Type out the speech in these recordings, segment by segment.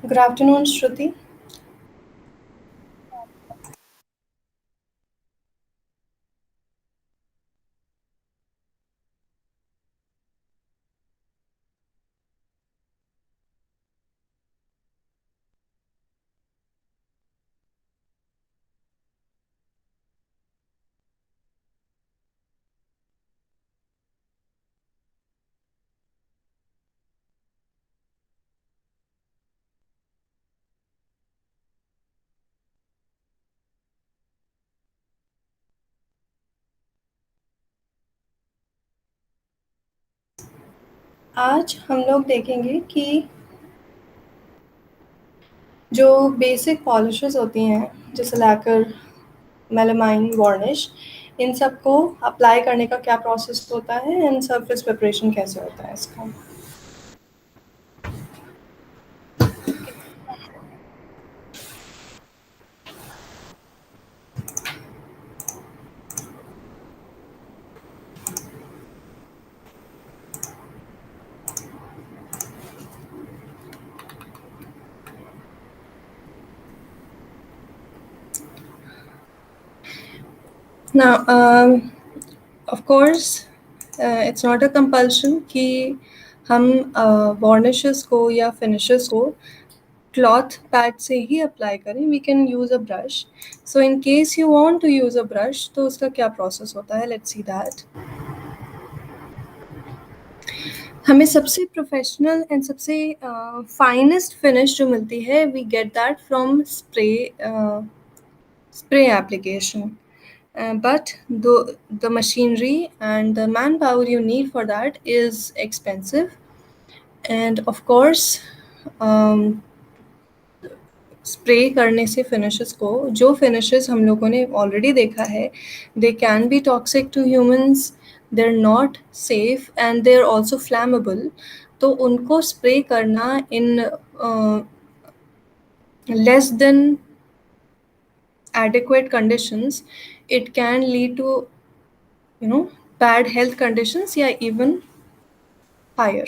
Good afternoon, Shruti. आज हम लोग देखेंगे कि जो बेसिक पॉलिशेस होती हैं जैसे लैकर, मेलामाइन, वार्निश, इन सब को अप्लाई करने का क्या प्रोसेस होता है एंड सरफेस प्रिपरेशन कैसे होता है इसका। Now, of course, it's not a compulsion कि हम वार्निशेस को या फिनिशेस को क्लॉथ पैड से ही अप्लाई करें. We can use a brush. So in case you want to use a brush तो उसका क्या प्रोसेस होता है, लेट्स सी दैट. हमें सबसे प्रोफेशनल एंड सबसे फाइनेस्ट फिनिश जो मिलती है we get that from spray application. But the machinery and the manpower you need for that is expensive. And of course, spray करने से फिनिशेस को, जो फिनिशेस हम लोगों ने ऑलरेडी देखा है, they can be toxic to humans, they are not safe and they are also flammable. तो उनको स्प्रे करना in less than adequate conditions, it can lead to bad health conditions या even higher.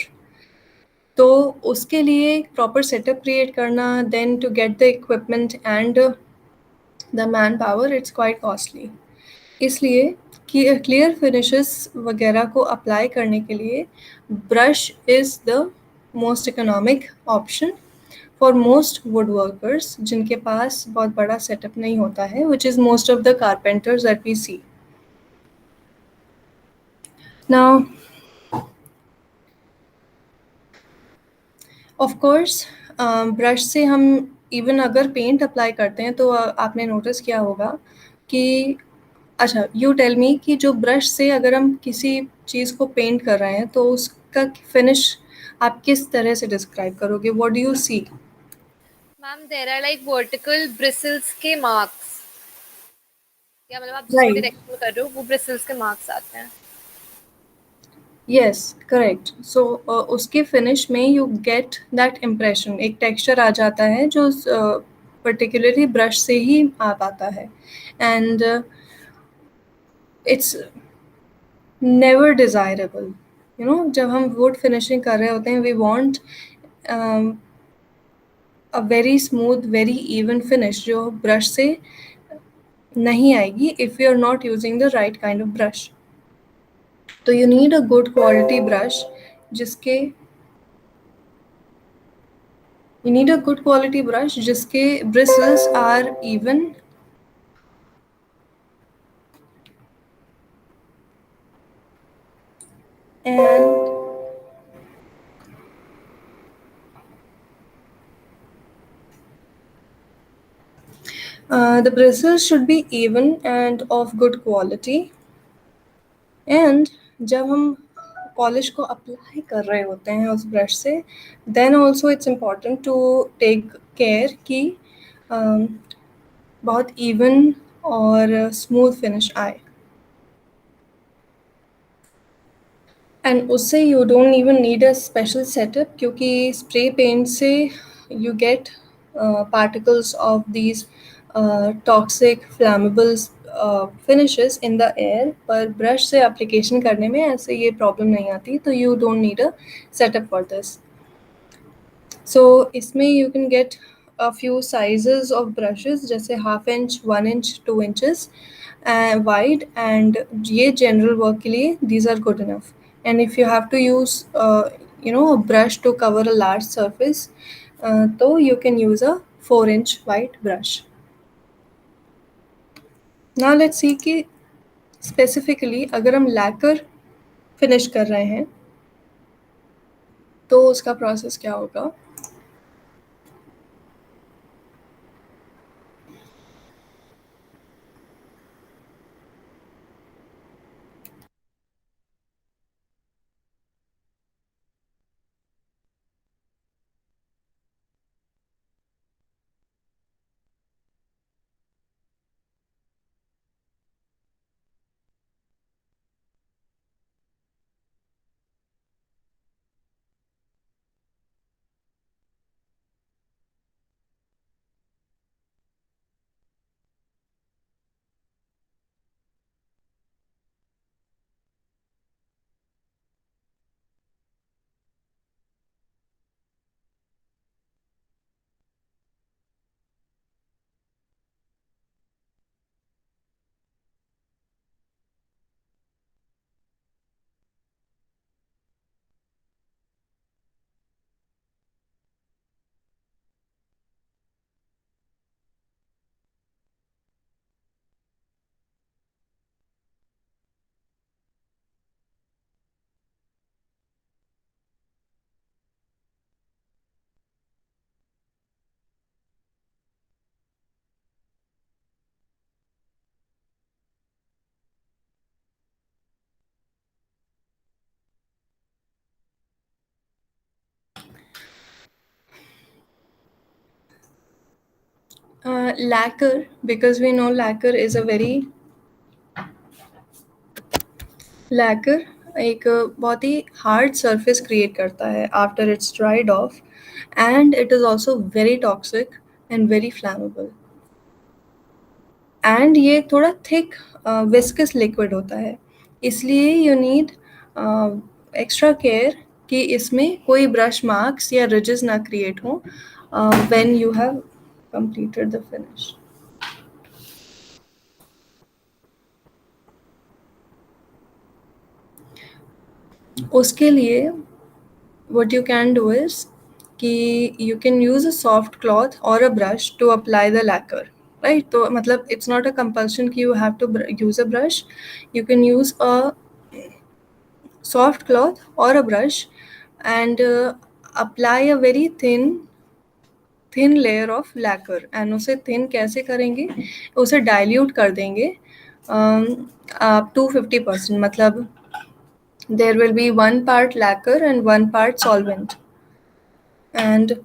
तो उसके लिए proper setup create करना, then to get the equipment and the man power, it's quite costly. इसलिए कि क्लियर फिनिशेस वगैरह को apply करने के लिए brush is the most economic option for most wood workers जिनके पास बहुत बड़ा सेटअप नहीं होता है, which is most of the carpenters that we see. Now of course brush से हम इवन अगर पेंट अप्लाई करते हैं तो आपने नोटिस किया होगा कि अच्छा, यू टेल मी कि जो ब्रश से अगर हम किसी चीज़ को पेंट कर रहे हैं तो उसका फिनिश आप किस तरह से डिस्क्राइब करोगे? What do you see? Ma'am there are like vertical bristles के मार्क्स, या मतलब आप जिसको राइट. डायरेक्शन कर रहे हो वो ब्रिसल्स के मार्क्स आते हैं. Yes, correct. सो उसके फिनिश में यू गेट दैट इम्प्रेशन, एक टेक्सचर आ जाता है जो पर्टिकुलरली ब्रश से ही आ पाता है. And it's never desirable. जब हम वुड फिनिशिंग कर रहे होते हैं, we want a very smooth, very even finish जो ब्रश से नहीं आएगी if you are not using the right kind of brush. तो you need a good quality brush जिसके You need a good quality brush जिसके bristles are even and the bristles should be even and of good quality. And जब हम polish को apply कर रहे होते हैं उस ब्रश से, then also it's important to take care कि बहुत इवन और स्मूथ फिनिश आए. एंड उससे you don't even need a special setup क्योंकि स्प्रे पेंट से you get particles of these toxic flammables finishes in the air. पर brush से application करने में ऐसे ये प्रॉब्लम नहीं आती, तो you don't need a setup for this. So इसमें you can get a few sizes of brushes जैसे half inch, 1 inch, 2 inches wide, and ये general work के लिए these are good enough. And if you have to use a brush to cover a large surface, तो you can use a 4 inch wide brush. Now let's see कि specifically अगर हम lacquer finish कर रहे हैं तो उसका process क्या होगा. Lacquer, because we know lacquer is a very lacquer एक बहुत ही हार्ड सरफेस क्रिएट करता है after it's dried off, and it is also very toxic and very flammable, and ये थोड़ा थिक विस्कस लिक्विड होता है, इसलिए यू नीड एक्स्ट्रा केयर कि इसमें कोई ब्रश मार्क्स या रिजेस ना क्रिएट हो when you have completed the finish. उसके लिए what you can do is कि you can use a soft cloth or a brush to apply the lacquer, right? तो मतलब it's not a compulsion कि you have to use a brush. You can use a soft cloth or a brush and apply a very thin layer of lacquer, and उसे thin कैसे करेंगे, उसे dilute कर देंगे up to 50%, मतलब there will be 1 part lacquer and 1 part solvent, and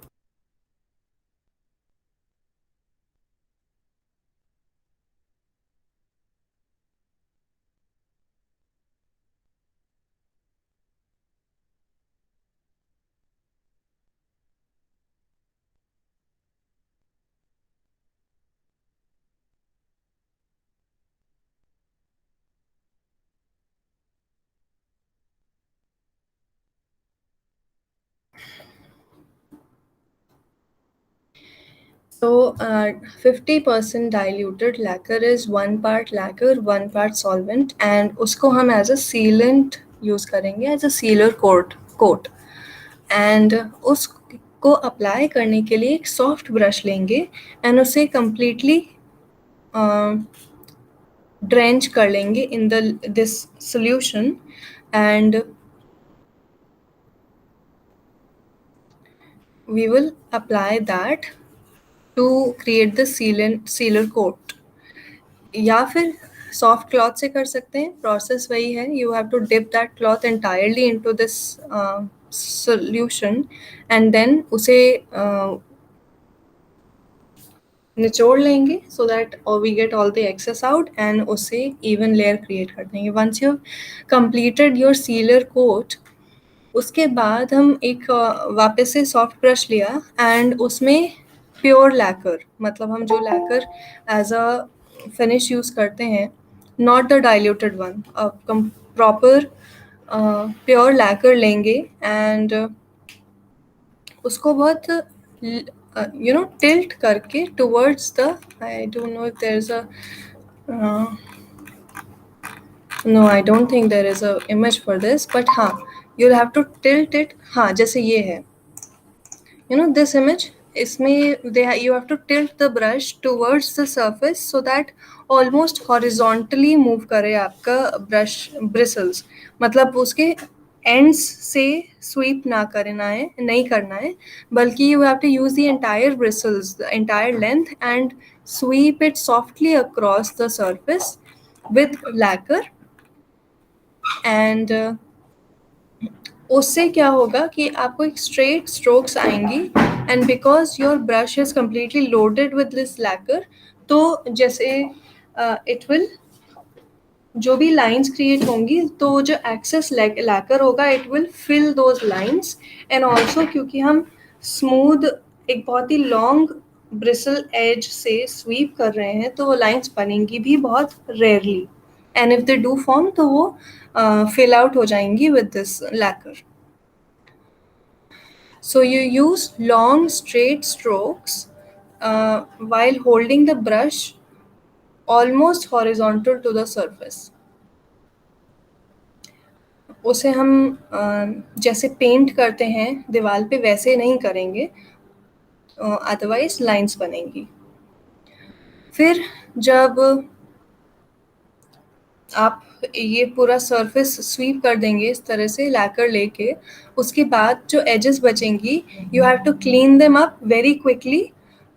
so 50% diluted lacquer is 1 part lacquer, 1 part solvent, and उसको हम as a sealant use करेंगे, as a sealer coat, and उसको अप्लाई करने के लिए एक सॉफ्ट ब्रश लेंगे एंड उसे completely ड्रेंच कर लेंगे इन this solution, and we will apply that to create the sealer coat. या फिर सॉफ्ट क्लॉथ से कर सकते हैं, प्रोसेस वही है, you have to dip that cloth entirely into this solution and then उसे निचोड़ लेंगे so that we get all the excess out, and उससे इवन लेयर क्रिएट कर देंगे. Once you completed your sealer coat, उसके बाद हम एक वापस से सॉफ्ट ब्रश लिया एंड उसमें प्योर लैकर, मतलब हम जो lacquer as a finish use करते हैं, not the diluted one, proper pure lacquer लेंगे एंड उसको बहुत टिल्ट करके towards the, I don't know if there is a, no I don't think there is a image for this, but हाँ, you have to tilt it. हाँ, जैसे ये है, this image, इसमें you have to tilt the brush towards the surface so that almost horizontally move करे आपका brush bristles. मतलब उसके ends से sweep ना करना है, नहीं करना है, बल्कि you have to use the entire bristles, the entire length, and sweep it softly across the surface with lacquer. And उससे क्या होगा कि आपको एक स्ट्रेट स्ट्रोक्स आएंगी, and because your brush is completely loaded with this lacquer, तो जैसे it will, जो भी लाइंस क्रिएट होंगी, तो जो एक्सेस लैकर होगा, it will fill those lines. And also क्योंकि हम स्मूथ, एक बहुत ही लॉन्ग ब्रिसल एज से स्वीप कर रहे हैं, तो वो लाइंस बनेंगी भी बहुत rarely, and if they do form तो वो फिल आउट हो जाएंगी with this lacquer. So you use long straight strokes while holding the brush almost horizontal to the surface. उसे हम जैसे पेंट करते हैं दीवार पे वैसे नहीं करेंगे, अदरवाइज लाइंस बनेंगी. फिर जब आप ये पूरा सरफेस स्वीप कर देंगे इस तरह से लैकर लेके, उसके बाद जो एजेस बचेंगी, you have to clean them up very quickly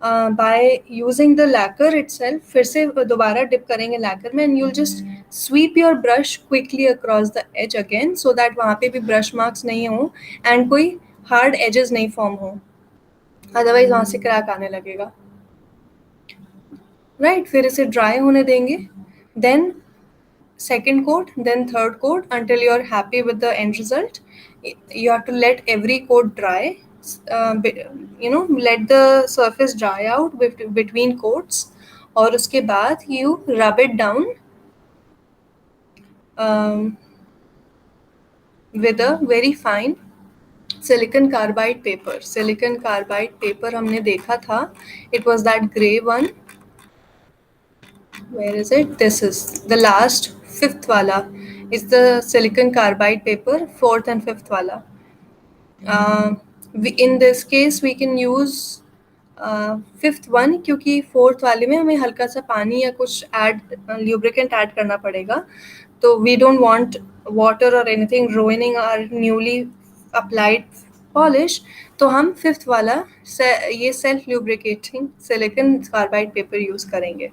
by using the lacquer itself. फिर से दोबारा डिप करेंगे लैकर में, and you'll just sweep your brush quickly across the edge again, so that वहाँ पे भी ब्रश मार्क्स नहीं हो एंड कोई हार्ड एजेस नहीं फॉर्म हो, अदरवाइज वहाँ से क्रैक आने लगेगा. राइट, फिर इसे ड्राई होने देंगे, then second coat, then third coat, until you're happy with the end result. You have to let every coat dry, let the surface dry out between coats, और उसके बाद you rub it down with a very fine silicon carbide paper. Silicon carbide paper हमने देखा था, it was that gray one. Where is it? This is the last, fifth wala is the silicon carbide paper, fourth and fifth wala. In this case we can use fifth one, क्योंकि fourth वाले में हमें हल्का सा पानी या कुछ lubricant add करना पड़ेगा, तो we don't want water or anything ruining our newly applied polish, तो हम fifth वाला ये self lubricating silicon carbide paper use करेंगे.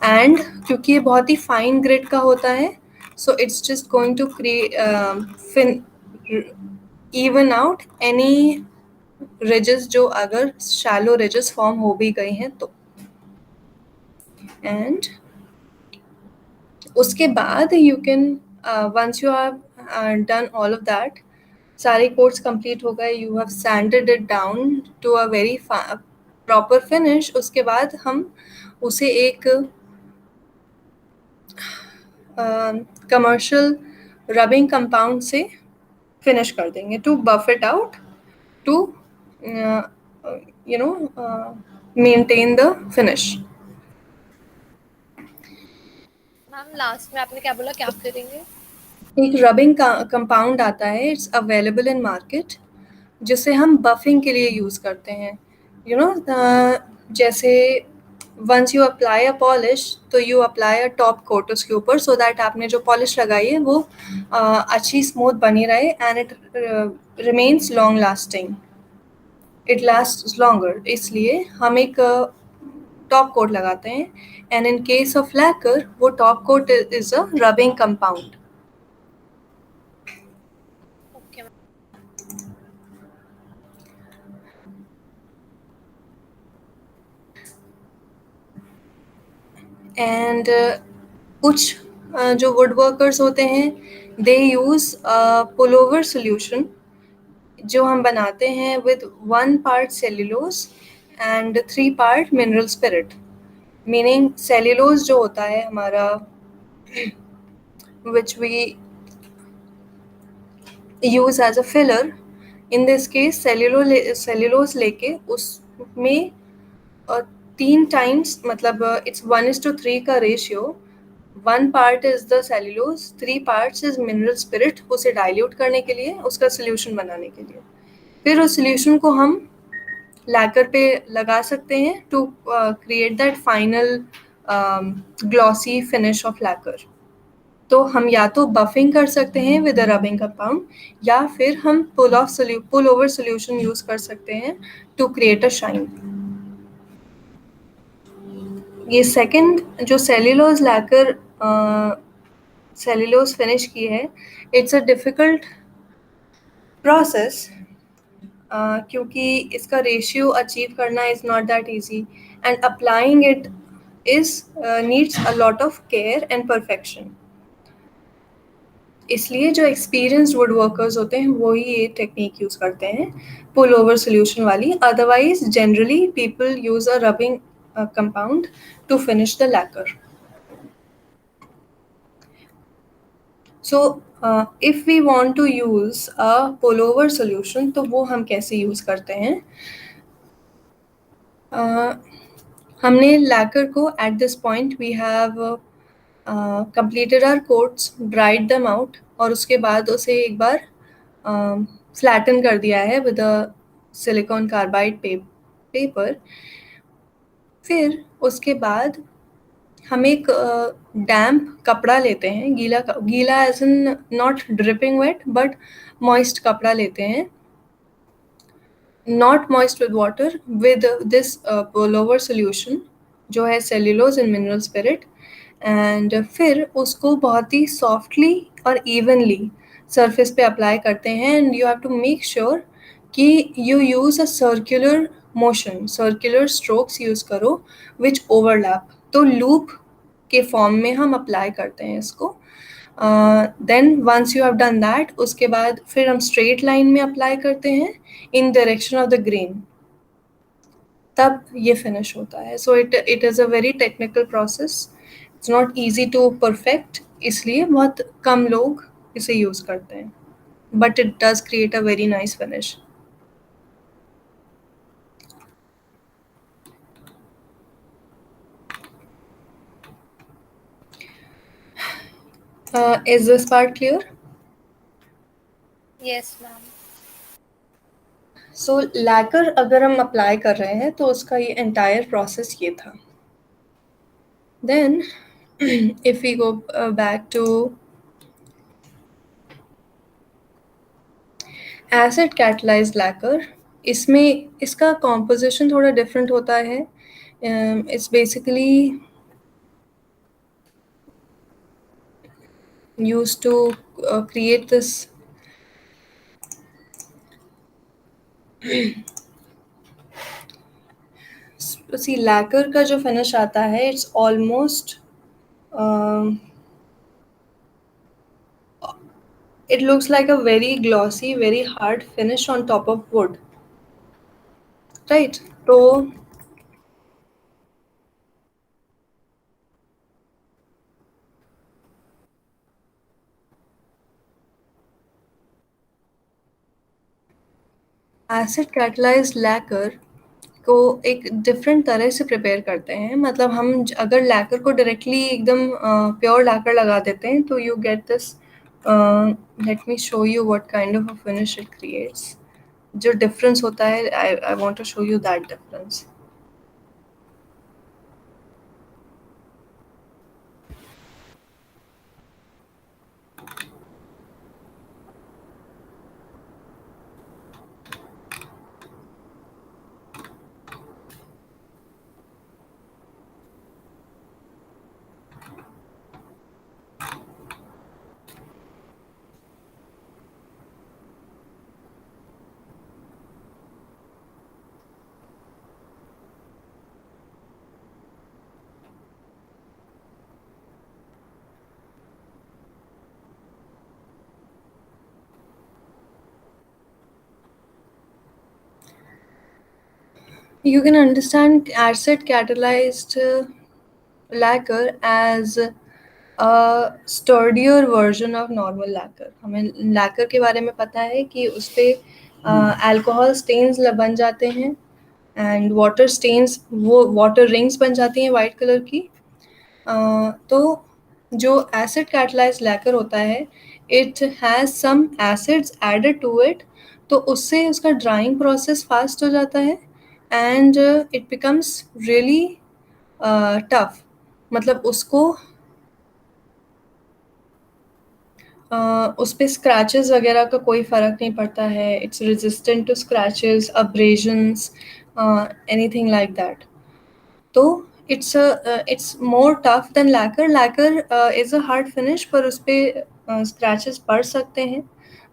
एंड क्योंकि ये बहुत ही फाइन ग्रिड का होता है, so it's just going to even out any ridges जो अगर शैलो रिजेस फॉर्म हो भी गए हैं तो. एंड उसके बाद you can, once you have done all of that, सारे कोट्स कंप्लीट हो गए, you have sanded it down to a very proper finish, उसके बाद हम उसे एक कमर्शियल रबिंग कंपाउंड से फिनिश कर देंगे, to buff it out, to maintain the finish. Ma'am last में आपने क्या बोला, क्या करेंगे? एक रबिंग कंपाउंड आता है, इट्स अवेलेबल इन मार्केट, जिसे हम बफिंग के लिए यूज़ करते हैं. जैसे once you apply a polish, तो you apply a top coat उसके ऊपर, सो दैट आपने जो पॉलिश लगाई है वो अच्छी स्मूथ बनी रहे, and it remains long lasting, it last longer. इसलिए हम एक टॉप कोट लगाते हैं, and in case of lacquer वो top coat is a rubbing compound. And कुछ जो वुड वर्कर्स होते हैं, दे यूज़ पुलोवर सोल्यूशन, जो हम बनाते हैं with 1 part cellulose and 3 part mineral spirit. Meaning cellulose जो होता है हमारा, which we use as a filler, in this case cellulose लेके उसमें 3 टाइम्स, मतलब इट्स 1:3 का ratio, 1 part is the cellulose, 3 parts is mineral spirit, उसे डाइल्यूट करने के लिए, उसका सोल्यूशन बनाने के लिए। फिर उस सोल्यूशन को हम लैकर पे लगा सकते हैं to create that final glossy finish of lacquer. तो हम या तो बफिंग कर सकते हैं विद अ रबिंग कंपाउंड, या फिर हम पुल ओवर सोल्यूशन यूज कर सकते हैं टू क्रिएट अ शाइन। ये सेकंड जो सेल्यूलोज लैकर सेल्यूलोज फिनिश की है, इट्स अ डिफिकल्ट प्रोसेस, क्योंकि इसका रेशियो अचीव करना is not that easy, and applying it is needs a lot of care and perfection. इसलिए जो एक्सपीरियंस्ड वुड वर्कर्स होते हैं वो ही ये टेक्निक यूज करते हैं, पुल ओवर सोल्यूशन वाली। Otherwise generally people use a rubbing compound to finish the lacquer. So if we want to use a pull over solution, तो वो हम कैसे यूज करते हैं? हमने लैकर को at this point we have completed our coats, dried them out, और उसके बाद उसे एक बार फ्लैटन कर दिया है with a silicon carbide paper. फिर उसके बाद हम एक डैम्प कपड़ा लेते हैं, गीला as in not dripping wet but moist कपड़ा लेते हैं, not moist with water, with this pull solution जो है cellulose in mineral spirit. And फिर उसको बहुत ही सॉफ्टली और इवनली सरफेस पे अप्लाई करते हैं, and you have to make sure कि you use a circular motion, circular strokes use करो विच ओवरलैप। तो लूप के फॉर्म में हम अप्लाई करते हैं इसको। Then once you have done that, उसके बाद फिर हम स्ट्रेट लाइन में अप्लाई करते हैं in direction of the grain, तब ये फिनिश होता है। So it is a very technical process, it's not easy to perfect, इसलिए बहुत कम लोग इसे यूज़ करते हैं, but it does create a very nice finish. Is this part clear? Yes, ma'am. So lacquer अगर हम अप्लाई कर रहे हैं तो उसका ये एंटायर प्रोसेस ये था। Then if we go back to acid catalysed lacquer, इसमें इसका कॉम्पोजिशन थोड़ा डिफरेंट होता है। It's basically used to create this see lacquer का जो फिनिश आता है, it's almost it looks like a very glossy, very hard finish on top of wood, right? तो एसिड कैटलाइज्ड लैकर को एक डिफरेंट तरह से प्रिपेयर करते हैं। मतलब हम अगर लैकर को डायरेक्टली एकदम प्योर लैकर लगा देते हैं तो you get this, let me show you what kind of a finish it creates. जो डिफरेंस होता है, I want to show you that difference. You can understand acid catalyzed lacquer as a sturdier version of normal lacquer. हमें lacquer के बारे में पता है कि उस पे अल्कोहल स्टेन्स बन जाते हैं एंड वाटर स्टेन्स, वो वाटर रिंग्स बन जाती हैं वाइट कलर की। तो जो एसिड कैटलाइज्ड लैकर होता है, it has some acids added to it, तो उससे उसका ड्राइंग प्रोसेस फास्ट हो जाता है and it becomes really tough. मतलब उसको उस पे स्क्रैचेस वगैरह का कोई फ़र्क नहीं पड़ता है। It's resistant to scratches, abrasions, anything like that. तो it's more tough than lacquer. Lacquer is a hard finish, पर उस पे स्क्रैचेस पड़ सकते हैं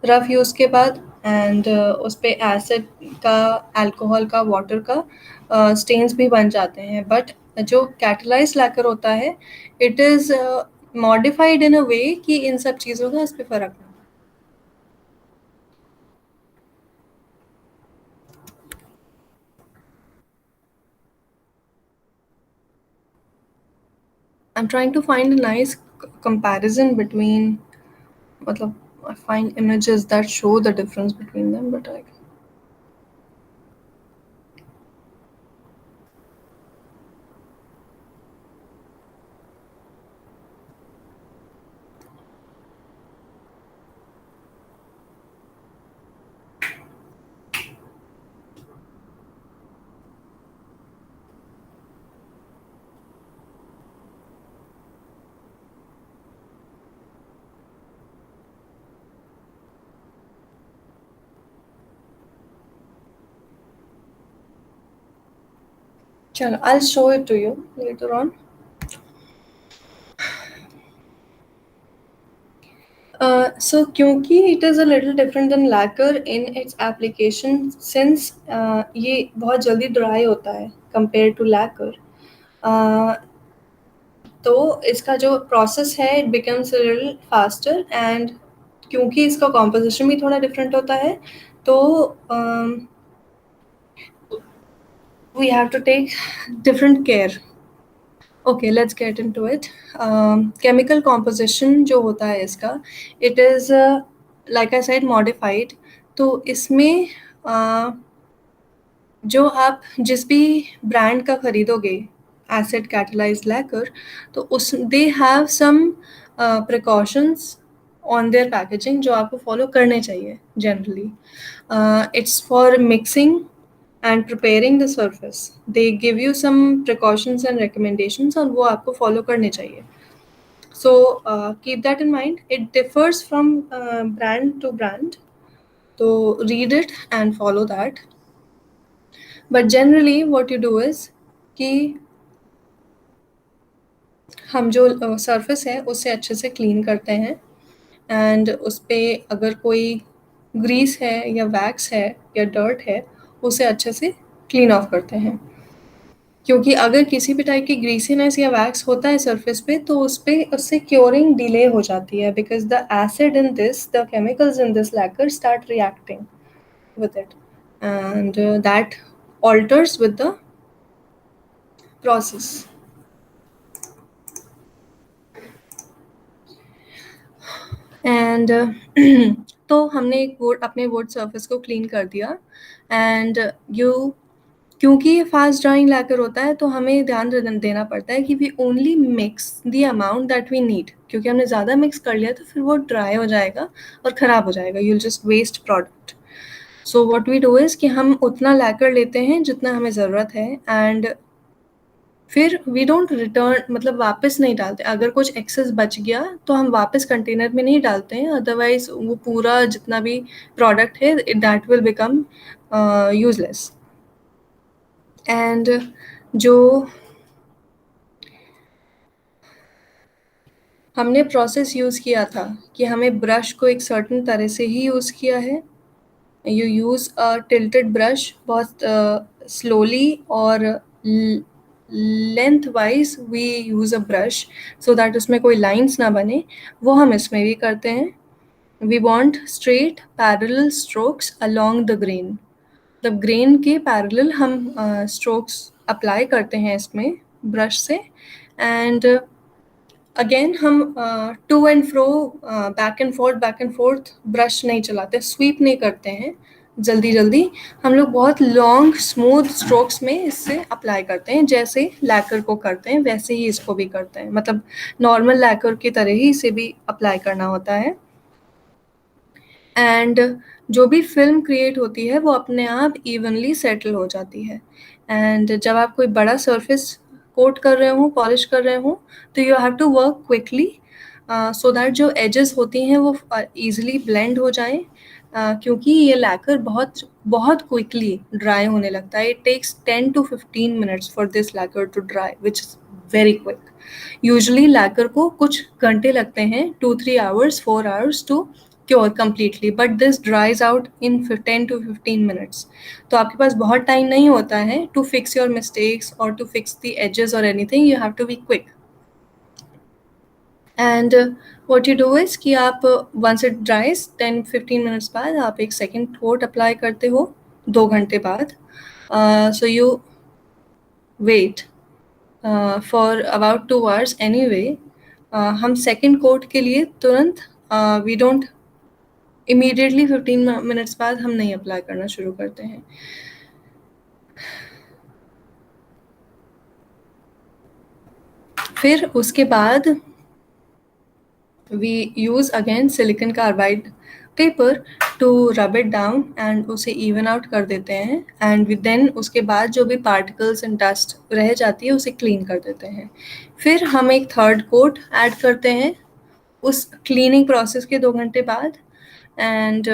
रफ यूज़ के बाद एंड उस पे एसिड का, अल्कोहल का, वाटर का स्टेन्स भी बन जाते हैं। बट जो कैटलाइज्ड लैकर होता है, इट इज़ मॉडिफाइड इन अ वे कि इन सब चीज़ों का इस पे फ़र्क ना पड़े। I'm trying to find a nice comparison between, मतलब I find images that show the difference between them, but I chalo, I'll show it to you later on. So क्योंकि it is a little different than lacquer in its application, since ये बहुत जल्दी dry होता है compared to lacquer, तो इसका जो process है it becomes a little faster, and क्योंकि इसका composition भी थोड़ा different होता है, तो we have to take different care. Okay, let's get into it. Chemical composition जो होता है इसका, it is like I said modified. तो इसमें जो आप जिस भी ब्रांड का खरीदोगे एसिड कैटलाइज्ड लैकर, तो उस they have some precautions on their packaging जो आपको फॉलो करने चाहिए generally. It's for mixing and preparing the surface. They give you some precautions and recommendations और वो आपको follow करने चाहिए. So keep that in mind. It differs from brand to brand. So read it and follow that. But generally what you do is कि हम जो surface है उसे अच्छे से clean करते हैं and उस पे अगर कोई grease है या wax है या dirt है, उसे अच्छे से clean off करते हैं। क्योंकि अगर किसी भी टाइप की ग्रीसीनेस या वैक्स होता है सरफेस पे, तो उस पे उससे क्योरिंग डिले हो जाती है, because the acid in this, the chemicals in this lacquer start reacting with it, and that alters with the process. And तो हमने एक वुड, अपने वुड सरफेस को क्लीन कर दिया एंड क्योंकि ये फास्ट ड्राइंग लैकर होता है, तो हमें ध्यान देना पड़ता है कि we only mix the amount that we need, क्योंकि हमने ज़्यादा मिक्स कर लिया तो फिर वो ड्राई हो जाएगा और ख़राब हो जाएगा, you will just waste product. So what we do is कि हम उतना लैकर लेते हैं जितना हमें ज़रूरत है एंड फिर वी डोंट रिटर्न, मतलब वापस नहीं डालते। अगर कुछ एक्सेस बच गया तो हम वापस कंटेनर में नहीं डालते हैं, अदरवाइज वो पूरा जितना भी प्रोडक्ट है that will become useless. And जो हमने प्रोसेस यूज़ किया था कि हमें ब्रश को एक सर्टेन तरह से ही यूज़ किया है। You use a tilted brush, बहुत स्लोली और lengthwise we use a brush so that उसमें कोई लाइंस ना बने, वो हम इसमें भी करते हैं। We want straight parallel strokes along the grain, the grain के पैरेलल हम स्ट्रोक्स अप्लाई करते हैं इसमें ब्रश से। एंड अगेन हम to and fro, back and forth brush नहीं चलाते, स्वीप नहीं करते हैं, जल्दी जल्दी हम लोग बहुत लॉन्ग स्मूथ स्ट्रोक्स में इससे अप्लाई करते हैं, जैसे लैकर को करते हैं वैसे ही इसको भी करते हैं, मतलब नॉर्मल लैकर की तरह ही इसे भी अप्लाई करना होता है। एंड जो भी फिल्म क्रिएट होती है वो अपने आप इवनली सेटल हो जाती है। एंड जब आप कोई बड़ा सरफेस कोट कर रहे हो, पॉलिश कर रहे हो, तो you have to work quickly so that जो एजेस होती हैं वो ईजिली ब्लेंड हो जाएं, क्योंकि ये लैकर बहुत बहुत क्विकली ड्राई होने लगता है। It takes 10 to 15 minutes for this lacquer to dry, which is very quick. Usually lacquer को कुछ घंटे लगते हैं, 2-3 hours 4 hours to cure completely, but this dries out in 10 to 15 minutes। तो आपके पास बहुत टाइम नहीं होता है टू फिक्स योर मिस्टेक्स और टू फिक्स द एजेस और anything, you have to be quick. And what you do is कि आप वंस इट ड्राइज 10-15 मिनट्स बाद आप एक सेकेंड कोट अप्लाई करते हो 2 घंटे बाद। So you wait for about 2 hours anyway. हम सेकेंड कोट के लिए तुरंत वी डोंट इमीडिएटली 15 मिनट्स बाद हम नहीं अप्लाई करना शुरू करते हैं। फिर उसके बाद we use again silicon carbide paper to rub it down and उसे इवन आउट कर देते हैं। एंड देन उसके बाद जो भी पार्टिकल्स एंड डस्ट रह जाती है उसे क्लीन कर देते हैं। फिर हम एक थर्ड कोट ऐड करते हैं उस क्लीनिंग प्रोसेस के 2 घंटे बाद। एंड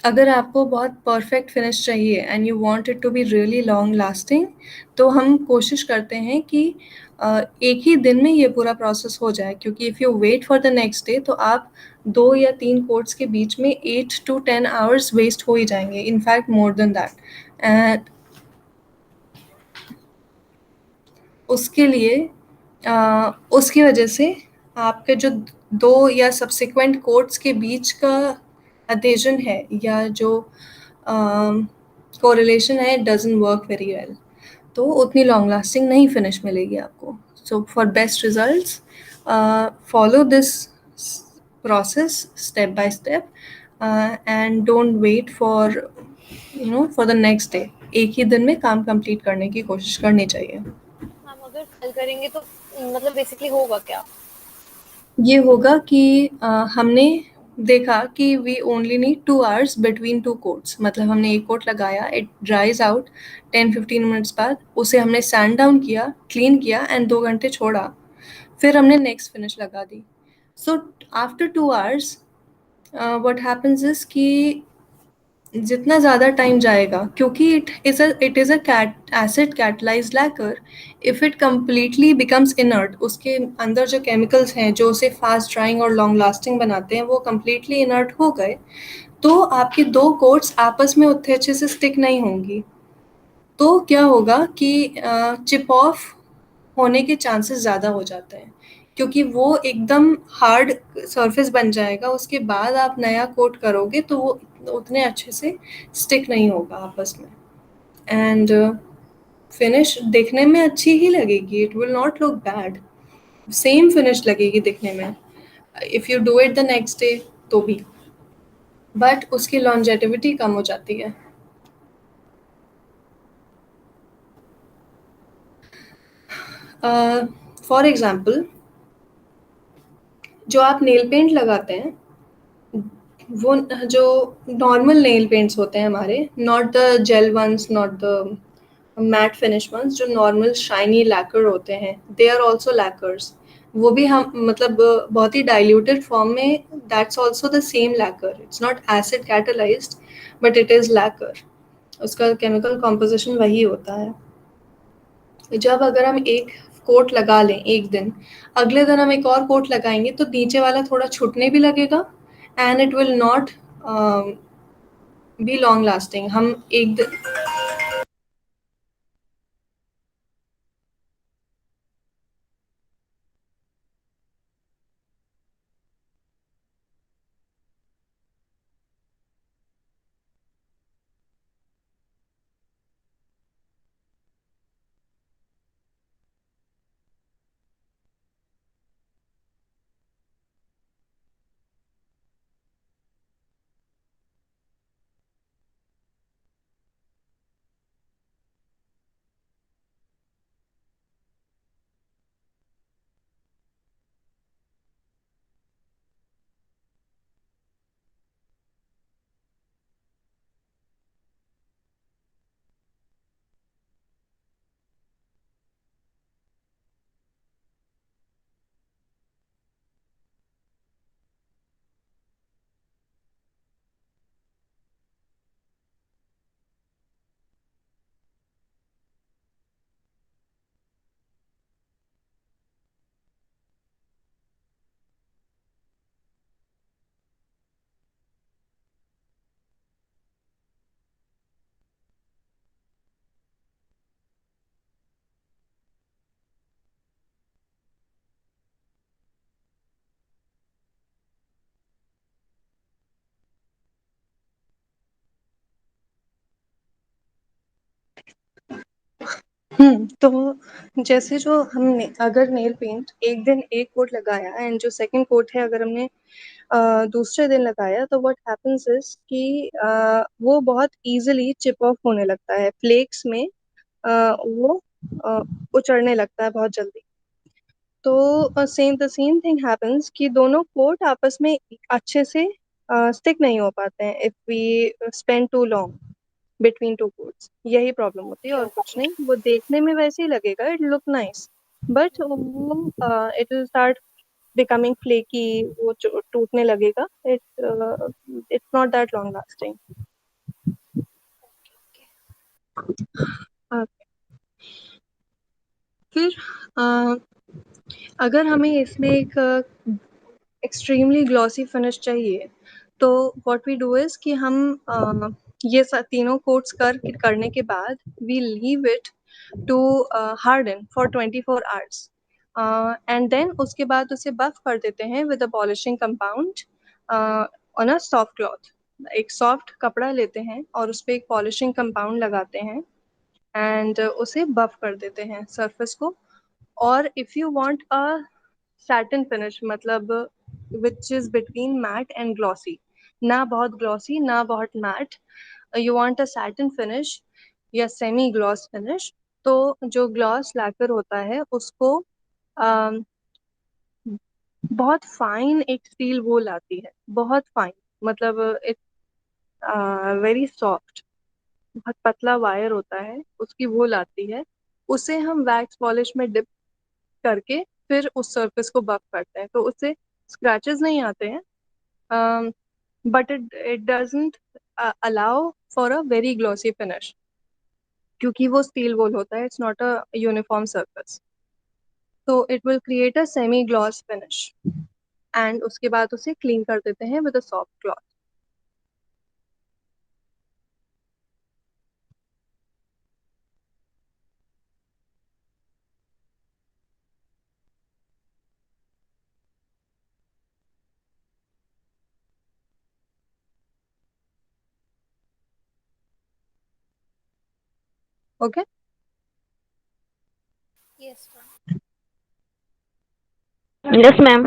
अगर आपको बहुत परफेक्ट फिनिश चाहिए and you want it to be really long lasting, तो हम कोशिश करते हैं कि एक ही दिन में ये पूरा प्रोसेस हो जाए, क्योंकि if you wait for the next day तो आप 2 या 3 कोट्स के बीच में 8 to 10 hours वेस्ट हो ही जाएंगे, in fact more than that. And उसके लिए उसकी वजह से आपके जो 2 या सब्सिक्वेंट कोट्स के बीच का अधेजन है या जो कोरिलेशन है, डजंट वर्क वेरी वेल, तो उतनी लॉन्ग लास्टिंग नहीं फिनिश मिलेगी आपको। So for best results follow this process step by step and don't wait for for the next day। एक ही दिन में काम कंप्लीट करने की कोशिश करनी चाहिए। हम अगर कल करेंगे तो मतलब बेसिकली होगा क्या? ये होगा कि हमने देखा कि we only need 2 hours between 2 coats, मतलब हमने एक कोट लगाया, इट ड्राइज आउट 10-15 मिनट्स बाद, उसे हमने सैंड डाउन किया, क्लीन किया एंड 2 घंटे छोड़ा, फिर हमने नेक्स्ट फिनिश लगा दी। So after 2 hours what happens is कि जितना ज़्यादा टाइम जाएगा, क्योंकि it is a cat acid catalysed lacquer, if it completely becomes inert, उसके अंदर जो केमिकल्स हैं जो उसे फास्ट ड्राइंग और लॉन्ग लास्टिंग बनाते हैं वो कम्प्लीटली इनर्ट हो गए, तो आपकी 2 कोट्स आपस में उतने अच्छे से स्टिक नहीं होंगी। तो क्या होगा कि चिप ऑफ होने के चांसेस ज़्यादा हो जाते हैं, क्योंकि वो एकदम हार्ड सरफेस बन जाएगा, उसके बाद आप नया कोट करोगे तो वो उतने अच्छे से स्टिक नहीं होगा आपस में। एंड फिनिश देखने में अच्छी ही लगेगी, it will not look bad, same finish लगेगी दिखने में if you do it the next day तो भी, बट उसकी लॉन्जेटिविटी कम हो जाती है। फॉर एग्ज़ाम्पल, जो आप नेल पेंट लगाते हैं, वो जो नॉर्मल नेल पेंट्स होते हैं हमारे, not the gel ones, not the matte finish ones, जो नॉर्मल शाइनी लैकर होते हैं, दे आर ऑल्सो लैकर्स। वो भी हम मतलब बहुत ही डाइल्यूटेड फॉर्म में, that's also the same lacquer, it's not acid catalysed but it is lacquer, उसका केमिकल कॉम्पोजिशन वही होता है। जब अगर हम एक कोट लगा लें एक दिन, अगले दिन हम एक और कोट लगाएंगे तो नीचे वाला थोड़ा छूटने भी लगेगा and it will not be long lasting. हम एक दिन तो जैसे जो हमने अगर नेल पेंट एक दिन एक कोट लगाया एंड जो सेकंड कोट है अगर हमने दूसरे दिन लगाया तो व्हाट हैपेंस इज कि वो बहुत ईजिली चिप ऑफ होने लगता है, फ्लेक्स में वो अ, उचड़ने लगता है बहुत जल्दी। तो सेम थिंग हैपेंस कि दोनों कोट आपस में अच्छे से स्टिक नहीं हो पाते हैं if we spend too long between two coats. यही प्रॉब्लम होती है ओके और कुछ ओके। नहीं। वो देखने में वैसे ही लगेगा, इट लुक नाइस, बट वो it will start becoming flaky, वो टूटने लगेगा। It's not that long lasting. Okay. फिर अगर हमें इसमें एक एक्सट्रीमली ग्लॉसी फिनिश चाहिए तो व्हाट वी डू इज कि हम ये तीनों कोट्स करने के बाद we leave it to harden for 24 hours and then उसके बाद उसे बफ कर देते हैं with a polishing compound on a soft cloth। एक सॉफ्ट कपड़ा लेते हैं और उस पर एक पॉलिशिंग कंपाउंड लगाते हैं एंड उसे बफ कर देते हैं सरफेस को। और if you want a satin finish, मतलब which is between matte and glossy, ना बहुत ग्लॉसी ना बहुत matte, you want a satin finish या सेमी ग्लॉस फिनिश, तो जो ग्लॉस लैकर होता है उसको अम, बहुत फाइन एक स्टील वूल आती है, बहुत फाइन, मतलब इट्स वेरी सॉफ्ट, बहुत पतला वायर होता है, उसकी वूल आती है। उसे हम वैक्स पॉलिश में डिप करके फिर उस सरफेस को बफ करते हैं तो उससे स्क्रैचेस नहीं आते हैं, but it doesn't allow for a very glossy finish क्योंकि वो स्टील वोल होता है, it's not a uniform surface. तो it will create a semi gloss finish and उसके बाद उसे क्लीन कर देते हैं with a soft cloth. Okay. Yes ma'am. Yes, ma'am.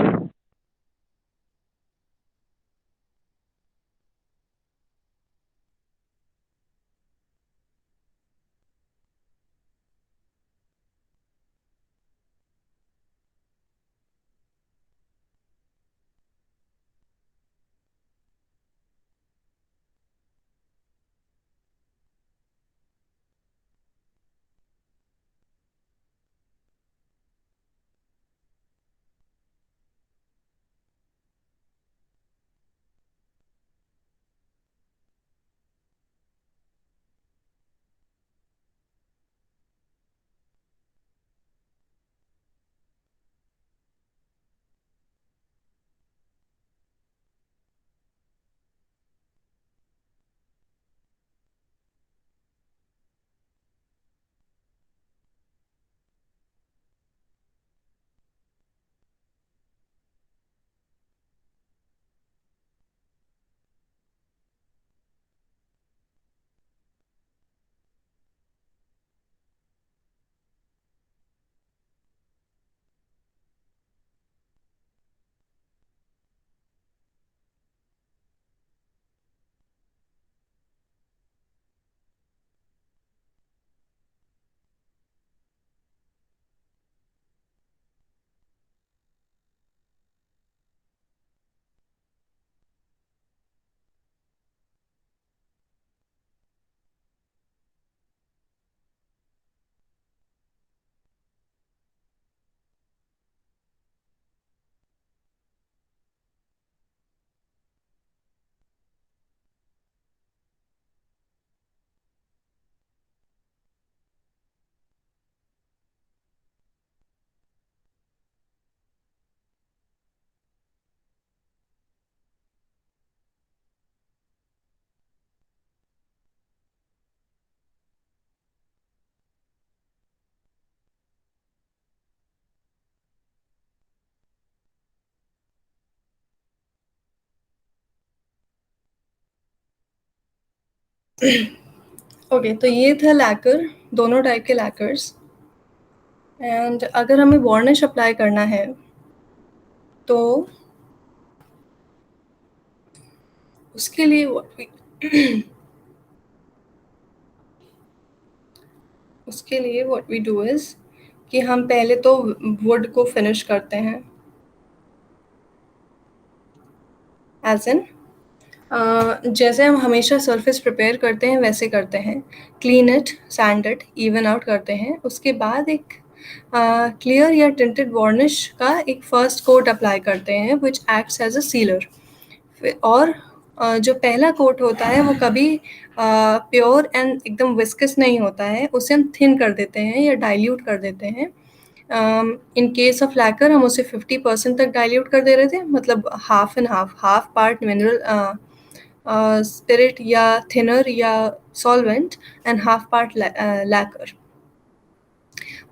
Okay, तो ये था लैकर, दोनों टाइप के लैकर्स। एंड अगर हमें वार्निश अप्लाई करना है तो उसके लिए व्हाट वी डू इज़ कि हम पहले तो वुड को फिनिश करते हैं, एज़ इन जैसे हम हमेशा सरफेस प्रिपेयर करते हैं वैसे करते हैं, clean it, sand it, even out करते हैं। उसके बाद एक क्लियर या टिंटेड वार्निश का एक फर्स्ट कोट अप्लाई करते हैं which acts as a sealer. और जो पहला कोट होता है वो कभी प्योर एंड एकदम विस्कस नहीं होता है, उसे हम थिन कर देते हैं या डाइल्यूट कर देते हैं। इन केस ऑफ लैकर हम उसे 50% तक डाइल्यूट कर दे रहे थे, मतलब half and half, half part mineral spirit या थिनर या solvent and half part lacquer.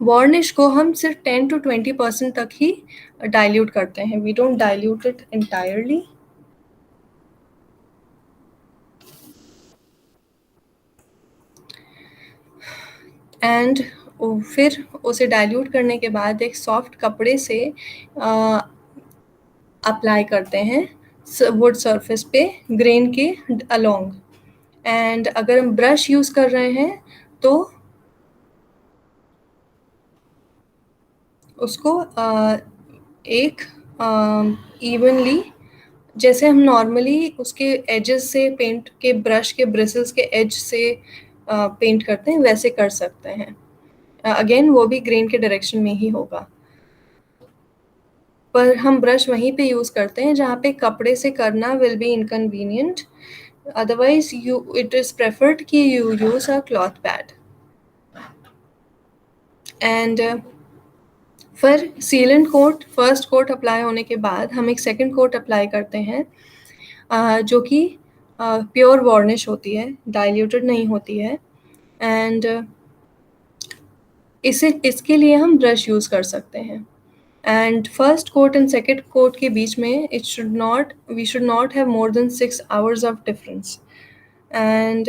Varnish को हम सिर्फ 10 to 20% तक ही डाइल्यूट करते हैं, we don't dilute it entirely. And फिर उसे डाइल्यूट करने के बाद एक सॉफ्ट कपड़े से अप्लाई करते हैं वुड सरफेस पे ग्रेन के अलोंग। एंड अगर हम ब्रश यूज़ कर रहे हैं तो उसको एक इवनली, जैसे हम नॉर्मली उसके एजेस से पेंट के ब्रश के ब्रिसल्स के एज से पेंट करते हैं वैसे कर सकते हैं। अगेन वो भी ग्रेन के डायरेक्शन में ही होगा, पर हम ब्रश वहीं पे यूज़ करते हैं जहाँ पे कपड़े से करना will be inconvenient. Otherwise you it is preferred कि you use a cloth pad. And फिर sealant coat, first coat apply होने के बाद हम एक सेकंड कोट अप्लाई करते हैं जो कि प्योर वार्निश होती है, डाइल्यूटेड नहीं होती है। एंड इसके लिए हम ब्रश यूज़ कर सकते हैं। And first coat and second coat के बीच में we should not have more than 6 hours of difference. And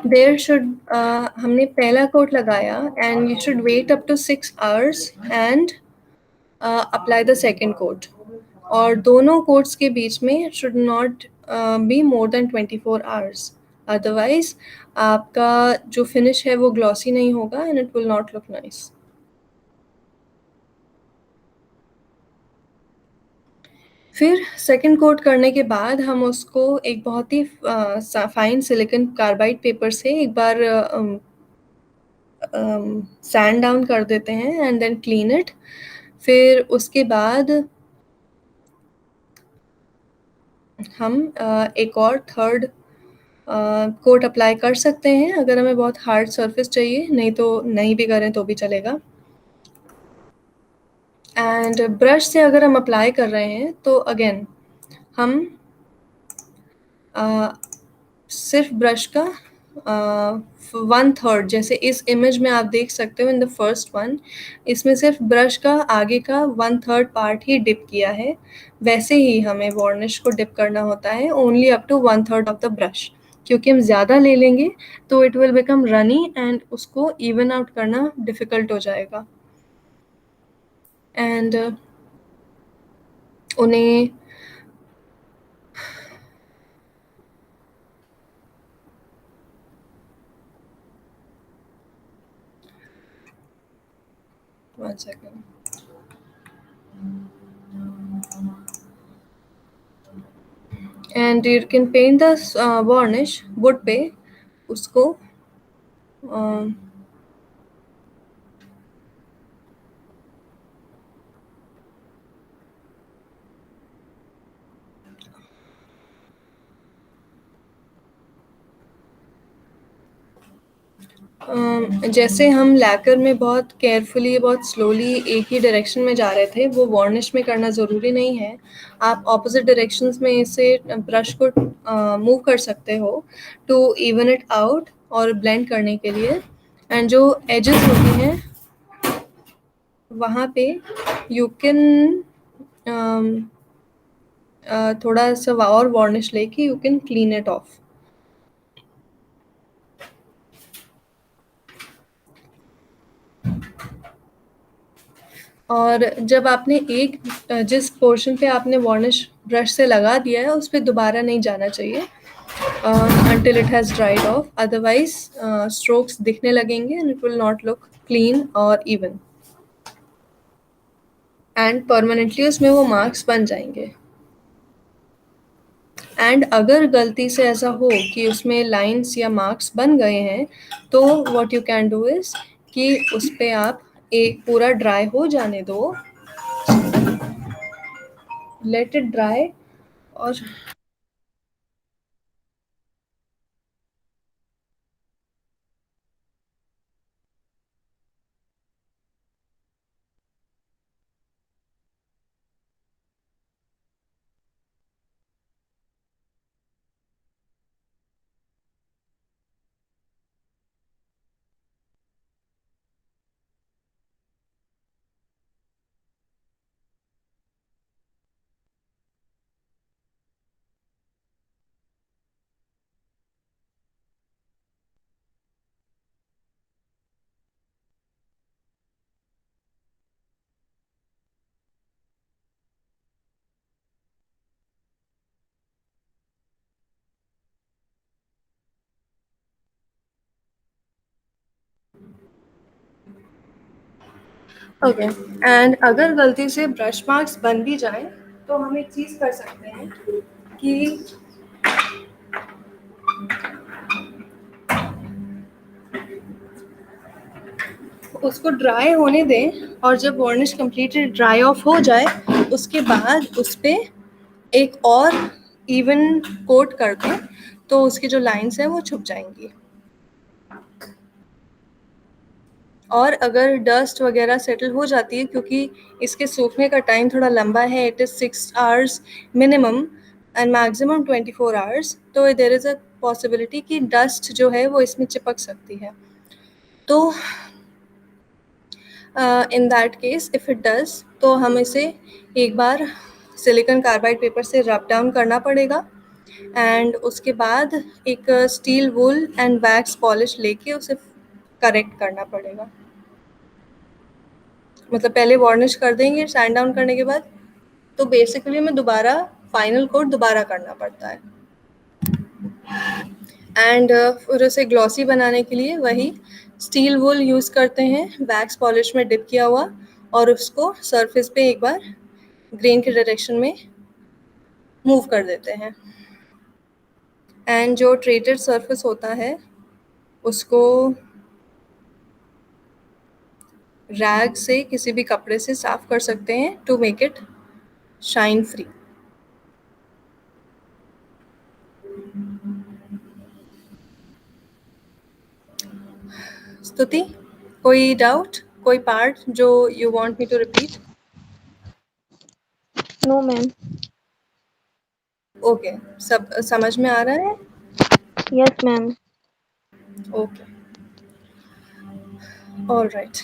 there should हमने पहला कोट लगाया and you should wait up to 6 hours and apply the second coat. और दोनों coats के बीच में should not be more than 24 hours, otherwise आपका जो फिनिश है वो ग्लॉसी नहीं होगा and it will not look nice. फिर सेकंड कोट करने के बाद हम उसको एक बहुत ही फाइन सिलिकॉन कार्बाइड पेपर से एक बार सैंड डाउन कर देते हैं एंड देन क्लीन इट। फिर उसके बाद हम एक और थर्ड कोट अप्लाई कर सकते हैं अगर हमें बहुत हार्ड सरफेस चाहिए, नहीं तो नहीं भी करें तो भी चलेगा। एंड ब्रश से अगर हम अप्लाई कर रहे हैं तो अगेन हम सिर्फ ब्रश का 1/3, जैसे इस इमेज में आप देख सकते हो इन द फर्स्ट वन, इसमें सिर्फ ब्रश का आगे का 1/3 पार्ट ही डिप किया है। वैसे ही हमें वार्निश को डिप करना होता है only up to 1/3 of the brush, क्योंकि हम ज़्यादा ले लेंगे तो it will become runny and उसको इवन आउट करना डिफ़िकल्ट हो जाएगा। एंड उन्हें one second, and you can paint the varnish wood पे, उसको जैसे हम लैकर में बहुत केयरफुली, बहुत स्लोली एक ही डायरेक्शन में जा रहे थे, वो वार्निश में करना ज़रूरी नहीं है। आप ऑपोजिट डायरेक्शंस में इसे ब्रश को मूव कर सकते हो टू इवन इट आउट और ब्लेंड करने के लिए। एंड जो एजेस होती हैं वहाँ पे यू कैन थोड़ा सा और वार्निश लेके you can clean it of. और जब आपने एक जिस पोर्शन पे आपने वार्निश ब्रश से लगा दिया है उस पे दोबारा नहीं जाना चाहिए until it has dried off, otherwise strokes दिखने लगेंगे and it will not look clean or even and permanently उसमें वो marks बन जाएंगे। एंड अगर गलती से ऐसा हो कि उसमें लाइंस या मार्क्स बन गए हैं तो what you can do is कि उस पे आप एक पूरा ड्राई हो जाने दो, लेट इट ड्राई। और ओके, एंड अगर गलती से ब्रश मार्क्स बन भी जाएं तो हम एक चीज़ कर सकते हैं कि उसको ड्राई होने दें और जब वार्निश कम्प्लीटली ड्राई ऑफ हो जाए उसके बाद उस पर एक और इवन कोट कर दें तो उसकी जो लाइंस हैं वो छुप जाएंगी। और अगर डस्ट वगैरह सेटल हो जाती है क्योंकि इसके सूखने का टाइम थोड़ा लंबा है, it is 6 hours minimum and maximum 24 hours, तो देयर इज़ अ पॉसिबिलिटी कि डस्ट जो है वो इसमें चिपक सकती है। तो in that case if it does तो हम इसे एक बार सिलिकॉन कार्बाइड पेपर से रब डाउन करना पड़ेगा एंड उसके बाद एक steel wool and wax polish लेके उसे करेक्ट करना पड़ेगा। मतलब पहले वार्निश कर देंगे सैंड डाउन करने के बाद, तो बेसिकली हमें दोबारा फाइनल कोट दोबारा करना पड़ता है। एंड फिर उसे ग्लॉसी बनाने के लिए वही स्टील वूल यूज़ करते हैं वैक्स पॉलिश में डिप किया हुआ, और उसको सरफेस पे एक बार ग्रेन के डायरेक्शन में मूव कर देते हैं। एंड जो ट्रेटेड सरफेस होता है उसको रैग से किसी भी कपड़े से साफ कर सकते हैं to make it shine free. Stuti, कोई डाउट, कोई पार्ट जो you want me to repeat? No ma'am. Okay, सब समझ में आ रहा है? Yes ma'am. Okay, alright.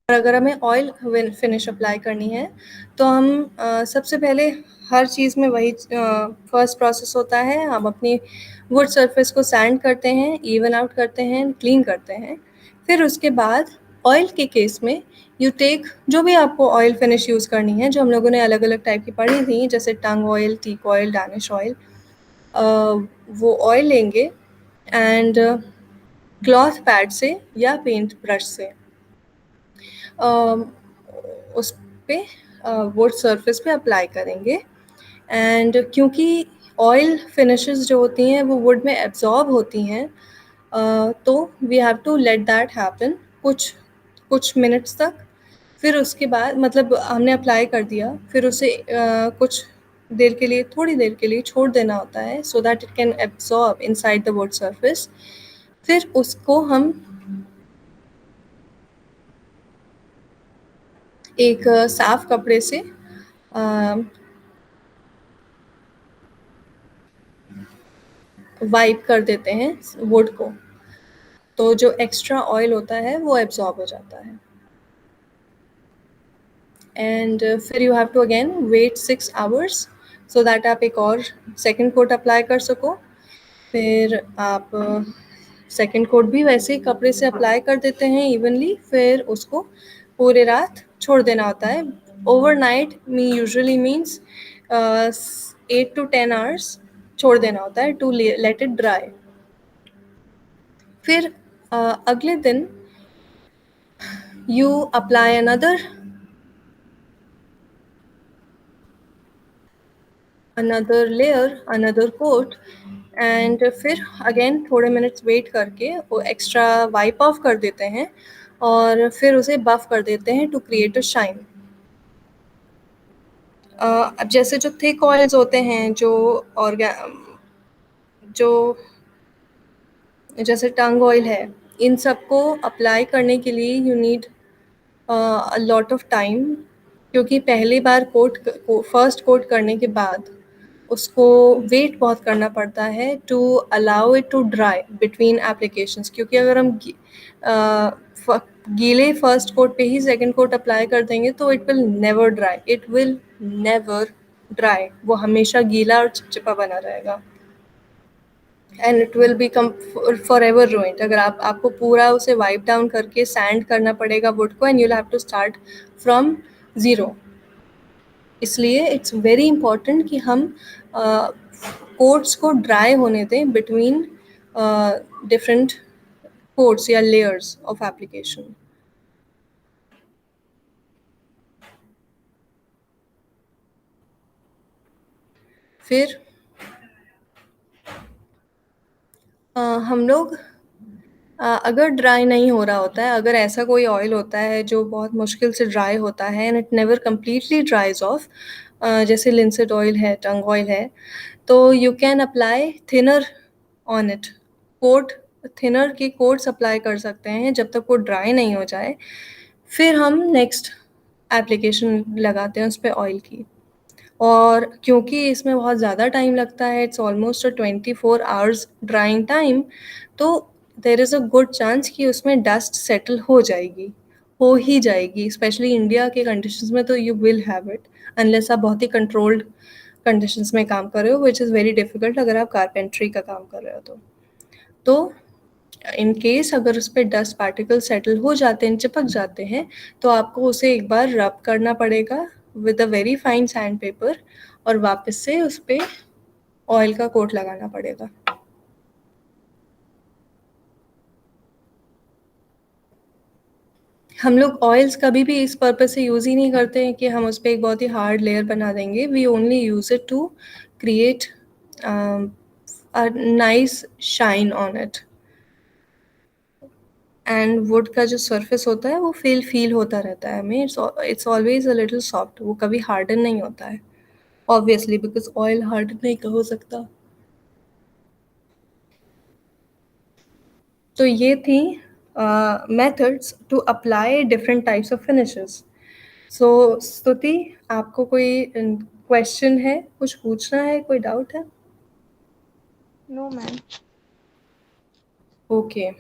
और अगर हमें ऑयल फिनिश अप्लाई करनी है तो हम सबसे पहले हर चीज़ में वही फर्स्ट प्रोसेस होता है, हम अपनी वुड सरफेस को सैंड करते हैं, इवन आउट करते हैं, क्लीन करते हैं। फिर उसके बाद ऑयल के केस में यू टेक जो भी आपको ऑयल फिनिश यूज़ करनी है, जो हम लोगों ने अलग अलग टाइप की पढ़ी थी जैसे tongue oil, teak oil, Danish oil, वो ऑयल लेंगे एंड क्लॉथ पैड से या पेंट ब्रश से उस पे वुड सरफेस पे अप्लाई करेंगे। एंड क्योंकि ऑयल फिनिशेस जो होती हैं वो वुड में एब्जॉर्ब होती हैं, तो we have to let that happen कुछ मिनट्स तक। फिर उसके बाद मतलब हमने अप्लाई कर दिया, फिर उसे कुछ देर के लिए, थोड़ी देर के लिए छोड़ देना होता है so that it can absorb inside the wood surface. फिर उसको हम एक साफ कपड़े से वाइप कर देते हैं वुड को, तो जो एक्स्ट्रा ऑयल होता है वो एब्जॉर्ब हो जाता है। एंड फिर you have to again wait 6 hours so that आप एक और सेकंड कोट अप्लाई कर सको। फिर आप सेकंड कोट भी वैसे ही कपड़े से अप्लाई कर देते हैं इवनली, फिर उसको पूरे रात छोड़ देना होता है। Overnight me usually means 8 to 10 hours छोड़ देना होता है टू लेट इट ड्राई। फिर अगले दिन you apply another layer, another coat, and फिर अगेन थोड़े मिनट्स वेट करके वो एक्स्ट्रा वाइप ऑफ कर देते हैं और फिर उसे बफ कर देते हैं टू क्रिएट अ शाइन। अब जैसे जो थिक ऑयल्स होते हैं, जो जैसे टंग ऑयल है, इन सबको अप्लाई करने के लिए you need a lot of time, क्योंकि पहली बार फर्स्ट कोट करने के बाद उसको वेट बहुत करना पड़ता है to allow it to dry between applications. क्योंकि अगर हम गीले फर्स्ट कोट पे ही सेकंड कोट अप्लाई कर देंगे तो it will never dry, it will never dry, वो हमेशा गीला और चिपचिपा बना रहेगा and it will be for ever ruined. अगर आपको पूरा उसे वाइप डाउन करके सैंड करना पड़ेगा वुड को, and you have to start from zero. इसलिए इट्स वेरी इम्पॉर्टेंट कि हम कोट्स को ड्राई होने दें बिटवीन डिफरेंट कोट्स या लेयर्स ऑफ एप्लीकेशन। फिर हम लोग अगर ड्राई नहीं हो रहा होता है, अगर ऐसा कोई ऑयल होता है जो बहुत मुश्किल से ड्राई होता है and it never completely dries off, जैसे लिंसेड ऑयल है, टंग ऑयल है, तो you can apply thinner on it. Coat thinner के कोट्स अप्लाई कर सकते हैं जब तक वो ड्राई नहीं हो जाए। फिर हम नेक्स्ट एप्लीकेशन लगाते हैं उस पर ऑयल की। और क्योंकि इसमें बहुत ज़्यादा टाइम लगता है, it's almost 24 hours drying time, तो there is a good chance कि उसमें डस्ट सेटल हो ही जाएगी। स्पेशली इंडिया के कंडीशंस में तो you will have it, unless आप बहुत ही कंट्रोल्ड कंडीशंस में काम कर रहे हो, विच इज़ वेरी डिफ़िकल्ट अगर आप कारपेंट्री का काम कर रहे हो तो इन केस अगर उस पर डस्ट पार्टिकल सेटल हो जाते हैं, चिपक जाते हैं, तो आपको उसे एक बार रब करना पड़ेगा with a very fine sand paper और वापस से उस पर ऑयल का कोट लगाना पड़ेगा। हम लोग ऑयल्स कभी भी इस पर्पज से यूज़ ही नहीं करते हैं कि हम उस पर एक बहुत ही हार्ड लेयर बना देंगे। We only use it to create a nice shine on it, and wood का जो सरफेस होता है वो फील होता रहता है हमें। It's always a little soft, वो कभी हार्डन नहीं होता है ऑब्वियसली, बिकॉज ऑयल हार्डन नहीं हो सकता। तो ये थी methods to apply different types of finishes. So Stuti, आपको कोई क्वेश्चन है, कुछ पूछना है, कोई डाउट है? No ma'am. Okay,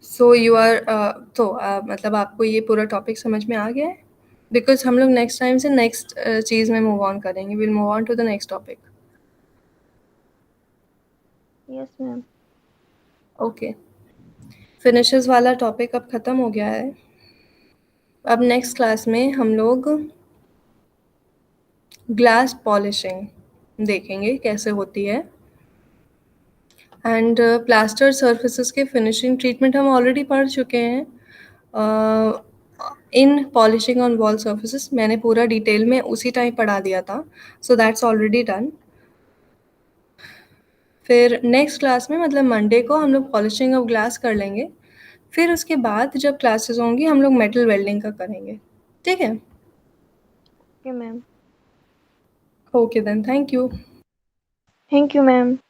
so you are तो मतलब आपको ये पूरा टॉपिक समझ में आ गया है? बिकॉज हम लोग नेक्स्ट टाइम से नेक्स्ट चीज़ में मूव ऑन करेंगे, will move on to the next topic. Yes ma'am. Okay, finishes वाला टॉपिक अब ख़त्म हो गया है। अब नेक्स्ट क्लास में हम लोग ग्लास पॉलिशिंग देखेंगे कैसे होती है, एंड प्लास्टर सर्फेसिस के फिनिशिंग ट्रीटमेंट हम ऑलरेडी पढ़ चुके हैं इन पॉलिशिंग ऑन वॉल सर्फेसिस। मैंने पूरा डिटेल में उसी टाइम पढ़ा दिया था, सो दैट्स ऑलरेडी डन। फिर नेक्स्ट क्लास में मतलब मंडे को हम लोग पॉलिशिंग ऑफ ग्लास कर लेंगे। फिर उसके बाद जब क्लासेस होंगी हम लोग मेटल वेल्डिंग का करेंगे, ठीक है? Okay, ma'am. Okay, then thank you. Thank you, ma'am.